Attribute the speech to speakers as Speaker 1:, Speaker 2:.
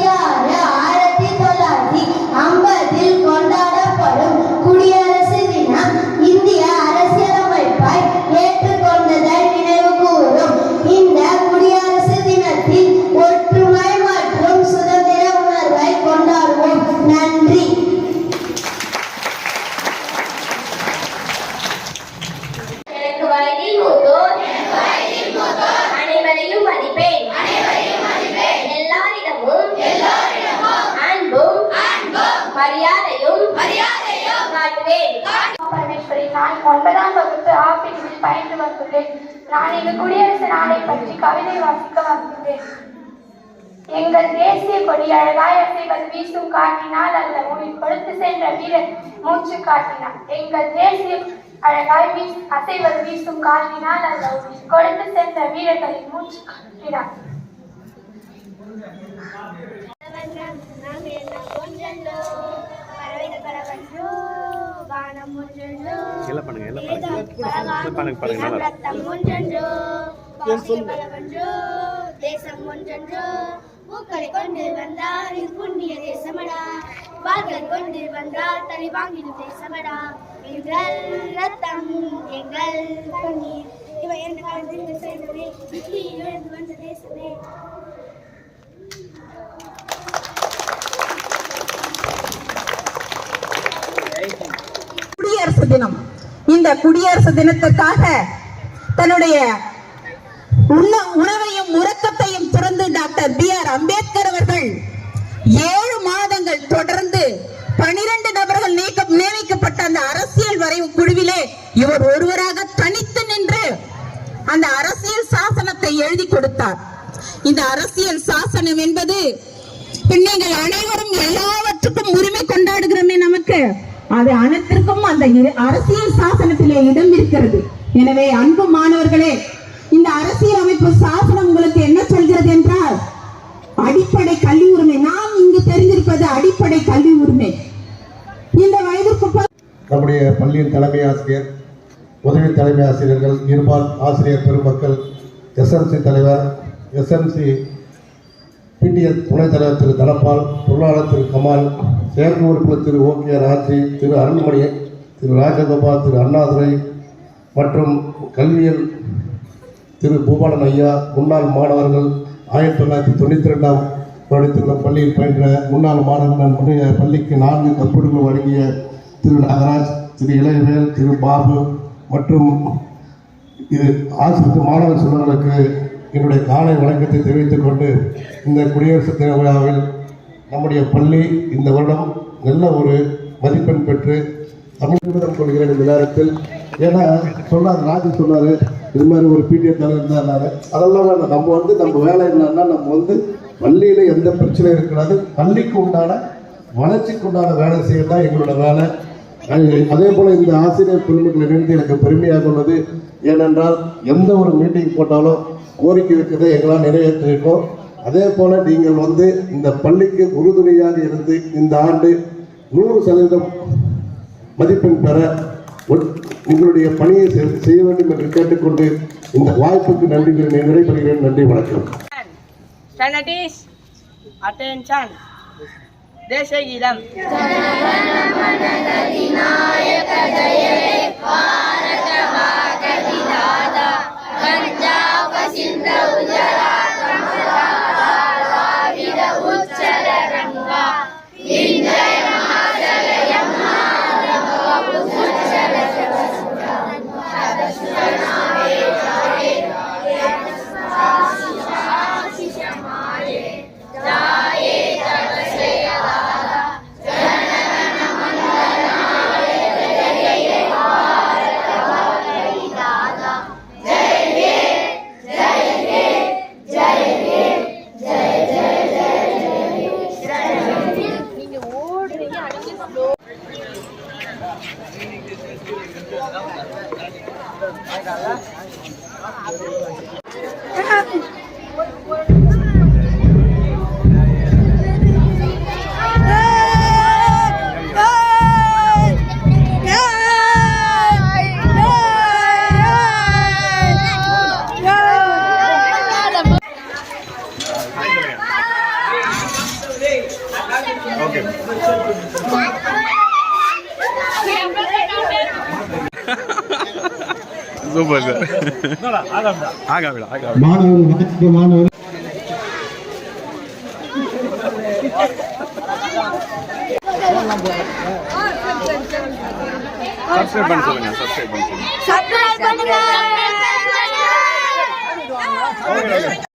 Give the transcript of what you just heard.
Speaker 1: 1950 கொண்டாடப்படும் குடியரசு தினம் இந்திய அரசியலமைப்பாய் ஏற்றுக்கொண்டதை நினைவு கூறும். இந்த குடியரசு தினத்தில் ஒற்றுமை மற்றும் சுதந்திர உணர்வை கொண்டாடுவோம். நன்றி. எனக்கு வயதில் மூத்தோர் அனைவரையும் மதிப்பேன். எல்லாரிடமும் அன்பும் மரியாதையும் காட்டுவேன்.
Speaker 2: பரமேஸ்வரி, நான் 9ஆம் வகுப்பு ஆ பிரிவில் பயின்று வந்துள்ளேன். நான் இங்கு குடியரசு நாளை பற்றி கவிதை வாசிக்க வந்துள்ளேன். எங்கள் தேசிய கொடி அழகாய் அசைவது வீசும் காற்றினால் அல்ல, உயிர் கொடுத்து சென்ற வீரர் மூச்சு காட்டினார். எங்கள் தேசிய அழகாய் அசைவது வீசும் காற்றினால் அல்ல, உயிர் கொடுத்து சென்ற வீரர்களின் மூச்சு காட்டினார்.
Speaker 3: தேசம் ஒன்றென்றோ பூக்களை கொண்டு வந்தார் புண்ணிய தேசமடா, வாள்கள் கொண்டு வந்தார் தலை வாங்கிடும் தேசமடா. எங்கள் ரத்தம் எங்கள் கண்ணீர் இவை என்ன கலந்து சேர்ந்ததே, இழந்து வந்த தேசமே.
Speaker 4: குடியரசு தினம். இந்த குடியரசு தினத்துக்காக தன்னுடைய உணவையும் உறக்கத்தையும் துறந்து டாக்டர் B.R. அம்பேத்கர் அவர்கள் 7 மாதங்கள் தொடர்ந்து 12 நபர்கள் நியமிக்கப்பட்ட அந்த அரசியல் வரைவு குழுவிலே இவர் ஒருவராக தனித்து நின்று அந்த அரசியல் சாசனத்தை எழுதி கொடுத்தார். இந்த அரசியல் சாசனம் என்பது நீங்கள் அனைவரும் எல்லாவற்றுக்கும் உரிமை கொண்டாடுகிறோமே, நமக்கு அது அனைத்திற்கும் அந்த அரசியல் சாசனத்திலே இடம் இருக்கிறது. எனவே அன்பு மாணவர்களே, இந்த அரசியல் அமைப்பு சாசனம் உங்களுக்கு என்ன சொல்கிறது என்றால் அடிப்படை கல்வி உரிமை. நாம் இங்கு தெரிந்திருப்பது அடிப்படை கல்வி உரிமை. இந்த வயதிற்கு
Speaker 5: நம்முடைய பள்ளியின் தலைமை ஆசிரியர், உதவி தலைமை ஆசிரியர்கள், இருபால் ஆசிரியர் பெருமக்கள், SMC தலைவர், SMC PTA துணைத் தலைவர் திரு தனபால், பொருளாளர் திரு கமால், செயற்கை உறுப்பினர் திரு OK ராஜி, திரு அருள்மணி, திரு ராஜகோபால், திரு அண்ணாதுரை மற்றும் கல்வியல் திரு பூபாலன் ஐயா, முன்னாள் மாணவர்கள், 1992ஆம் வருடத்தில் பள்ளியில் பயின்ற முன்னாள் மாணவர்கள், நம்முடைய பள்ளிக்கு 4 கப்பல்கள் வழங்கிய திரு நாகராஜ், திரு இளையவேல், திரு பாபு மற்றும் இது ஆசிரியர் மாணவர் செல்வங்களுக்கு என்னுடைய காலை வணக்கத்தை தெரிவித்துக் கொண்டு, இந்த குடியரசு தின விழாவில் நம்முடைய பள்ளி இந்த வருடம் நல்ல ஒரு மதிப்பெண் பெற்று தமிழகம் கொள்கிறேன் இந்த நேரத்தில். ஏன்னா சொன்னார், ராஜு சொன்னார், இது மாதிரி ஒரு PTA தலைவர் இருந்தாரு. அதெல்லாம் நம்ம நம்ம வேலை என்னன்னா, நம்ம பள்ளியில் எந்த பிரச்சனையும் இருக்கிறாது, பள்ளிக்கு உண்டான வளர்ச்சிக்கு உண்டான வேலை செய்ய தான் எங்களோட வேலை. அதே போல் இந்த ஆசிரியர் பெருமக்களை நினைத்து எனக்கு பெருமையாக உள்ளது. ஏனென்றால் எந்த ஒரு மீட்டிங் போட்டாலும் கோரிக்கை வைக்கிறதை எங்களால் நிறைவேற்றிருக்கோம். அதே போல் நீங்கள் இந்த பள்ளிக்கு உறுதுணையாக இருந்து இந்த ஆண்டு 100% மதிப்பெண் பெற உங்களுடைய பணியை செய்ய வேண்டும் என்று கேட்டுக்கொண்டு இந்த வாய்ப்புக்கு நன்றி விடைபெறுகிறேன். நன்றி, வணக்கம்.
Speaker 6: Attention. தேசிய கீதம்.
Speaker 3: ஜெய்
Speaker 7: ஓகே சூப்பர் சார் ஆகாவிடா
Speaker 5: மாணவர்கள்
Speaker 7: சப்ஸ்கிரைப் பண்ண சொல்லுங்க சப்ஸ்கிரைப் பண்ண சொல்லுங்க
Speaker 3: சப்ஸ்கிரைப் பண்ணுங்க.